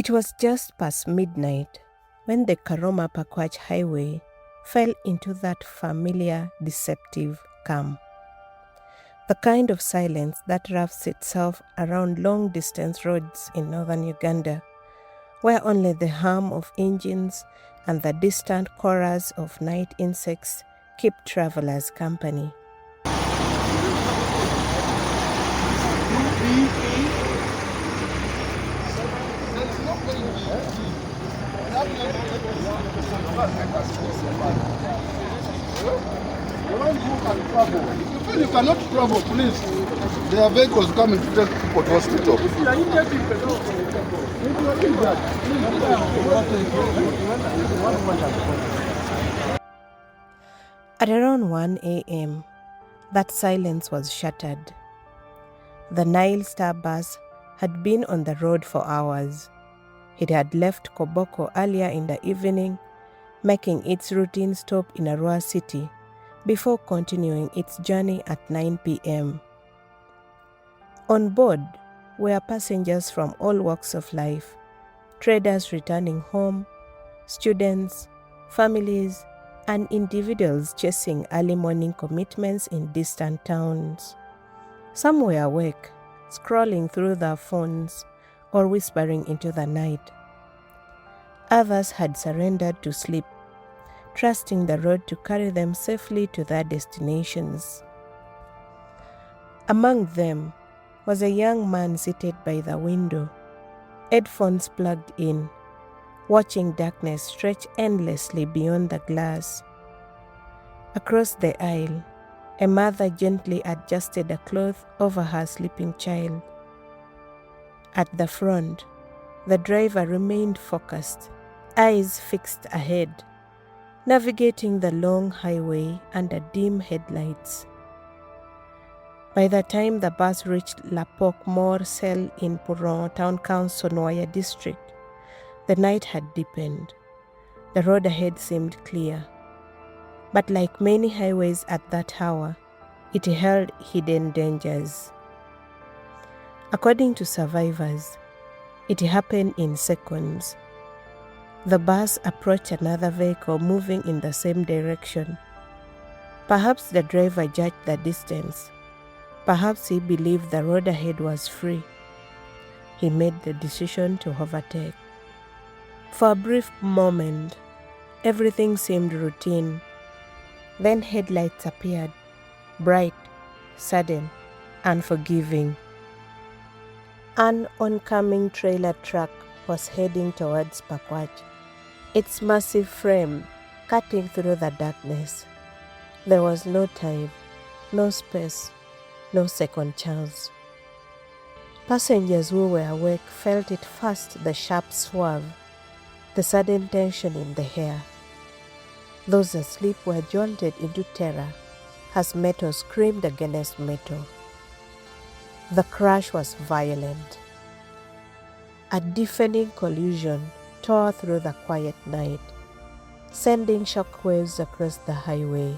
It was just past midnight when the Karuma Pakwach highway fell into that familiar, deceptive calm. The kind of silence that wraps itself around long-distance roads in northern Uganda, where only the hum of engines and the distant chorus of night insects keep travelers company. If you feel you cannot travel, please. There are vehicles coming to take people to hospital. At around 1 a.m., that silence was shattered. The Nile Star bus had been on the road for hours. It had left Koboko earlier in the evening, making its routine stop in Arua city before continuing its journey at 9 p.m. On board were passengers from all walks of life, traders returning home, students, families, and individuals chasing early morning commitments in distant towns. Some were awake, scrolling through their phones or whispering into the night. Others had surrendered to sleep, trusting the road to carry them safely to their destinations. Among them was a young man seated by the window, headphones plugged in, watching darkness stretch endlessly beyond the glass. Across the aisle, a mother gently adjusted a cloth over her sleeping child. At the front, the driver remained focused, eyes fixed ahead, navigating the long highway under dim headlights. By the time the bus reached Lapok Mor Cell in Purongo Town Council, Nwoya District, the night had deepened. The road ahead seemed clear. But like many highways at that hour, it held hidden dangers. According to survivors, it happened in seconds. The bus approached another vehicle moving in the same direction. Perhaps the driver judged the distance. Perhaps he believed the road ahead was free. He made the decision to overtake. For a brief moment, everything seemed routine. Then headlights appeared, bright, sudden, unforgiving. An oncoming trailer truck was heading towards Pakwach, its massive frame cutting through the darkness. There was no time, no space, no second chance. Passengers who were awake felt it first, the sharp swerve, the sudden tension in the air. Those asleep were jolted into terror as metal screamed against metal. The crash was violent. A deafening collision tore through the quiet night, sending shockwaves across the highway.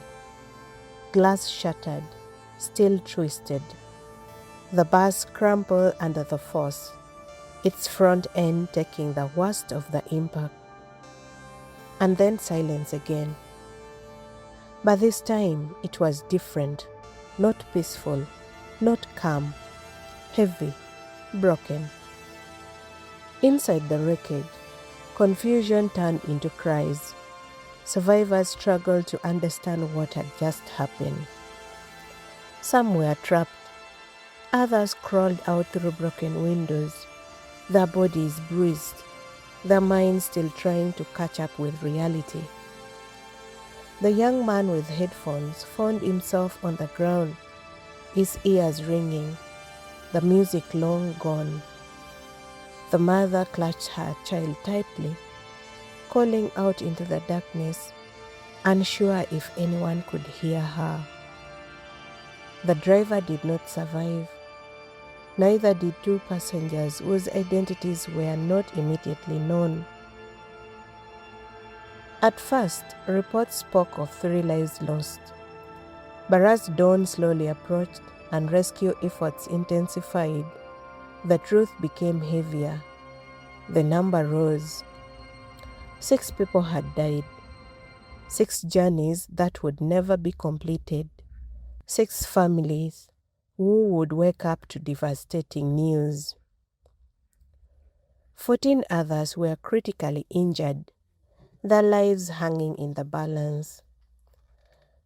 Glass shattered, steel twisted. The bus crumpled under the force, its front end taking the worst of the impact. And then silence again. But this time it was different, not peaceful, not calm, heavy, broken. Inside the wreckage, confusion turned into cries. Survivors struggled to understand what had just happened. Some were trapped. Others crawled out through broken windows, their bodies bruised, their minds still trying to catch up with reality. The young man with headphones found himself on the ground, his ears ringing, the music long gone. The mother clutched her child tightly, calling out into the darkness, unsure if anyone could hear her. The driver did not survive. Neither did two passengers whose identities were not immediately known. At first, reports spoke of 3 lives lost. But as dawn slowly approached and rescue efforts intensified, the truth became heavier. The number rose. 6 people had died. 6 journeys that would never be completed. 6 families who would wake up to devastating news. 14 others were critically injured, their lives hanging in the balance.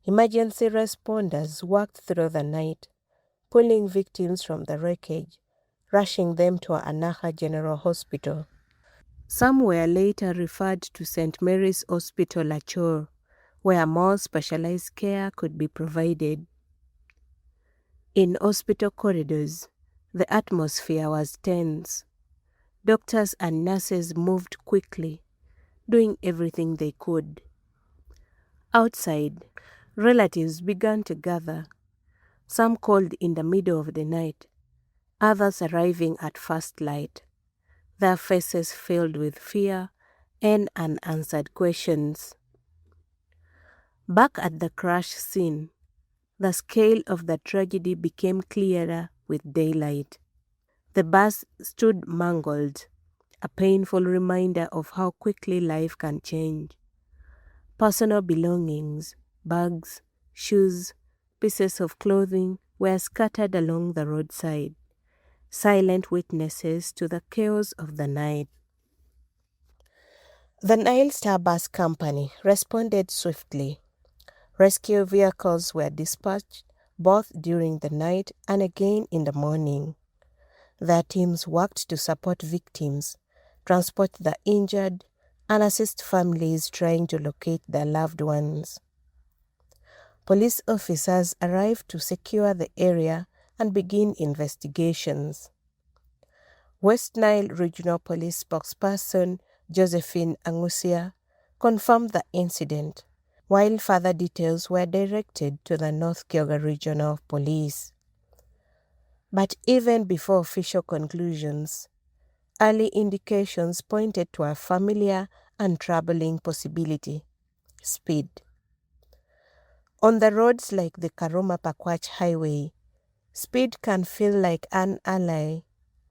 Emergency responders worked through the night, pulling victims from the wreckage, rushing them to Anaka General Hospital. Some were later referred to St. Mary's Hospital Lacor, where more specialized care could be provided. In hospital corridors, the atmosphere was tense. Doctors and nurses moved quickly, doing everything they could. Outside, relatives began to gather, some called in the middle of the night, others arriving at first light, their faces filled with fear and unanswered questions. Back at the crash scene, the scale of the tragedy became clearer with daylight. The bus stood mangled, a painful reminder of how quickly life can change. Personal belongings, bags, shoes, pieces of clothing were scattered along the roadside, silent witnesses to the chaos of the night. The Nile Star Bus Company responded swiftly. Rescue vehicles were dispatched both during the night and again in the morning. Their teams worked to support victims, transport the injured, and assist families trying to locate their loved ones. Police officers arrived to secure the area and begin investigations. West Nile Regional Police spokesperson Josephine Angusia confirmed the incident, while further details were directed to the North Kyoga Regional Police. But even before official conclusions, early indications pointed to a familiar and troubling possibility: speed. On the roads like the Karuma Pakwach highway, speed can feel like an ally,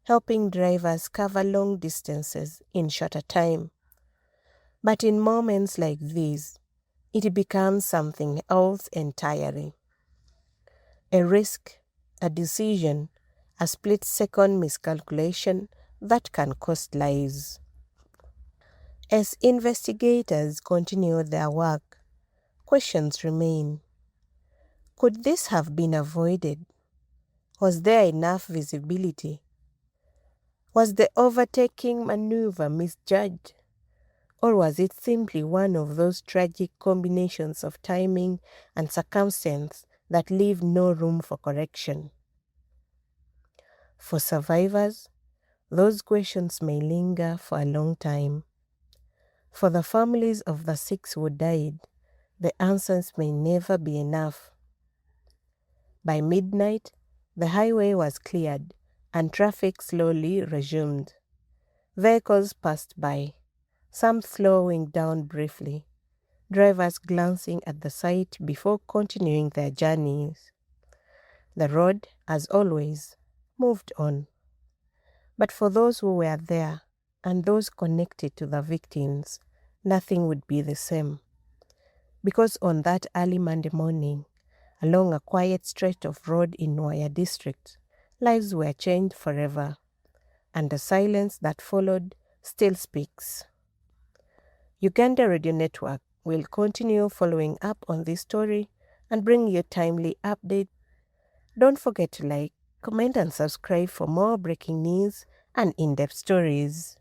helping drivers cover long distances in shorter time. But in moments like these, it becomes something else entirely. A risk, a decision, a split-second miscalculation that can cost lives. As investigators continue their work, questions remain. Could this have been avoided? Was there enough visibility? Was the overtaking maneuver misjudged? Or was it simply one of those tragic combinations of timing and circumstance that leave no room for correction? For survivors, those questions may linger for a long time. For the families of the 6 who died, the answers may never be enough. By midnight, the highway was cleared and traffic slowly resumed. Vehicles passed by, some slowing down briefly, drivers glancing at the site before continuing their journeys. The road, as always, moved on. But for those who were there and those connected to the victims, nothing would be the same. Because on that early Monday morning, along a quiet stretch of road in Nwoya District, lives were changed forever, and the silence that followed still speaks. Uganda Radio Network will continue following up on this story and bring you timely updates. Don't forget to like, comment and subscribe for more breaking news and in-depth stories.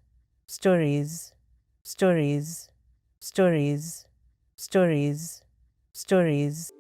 Stories, stories, stories, stories, stories.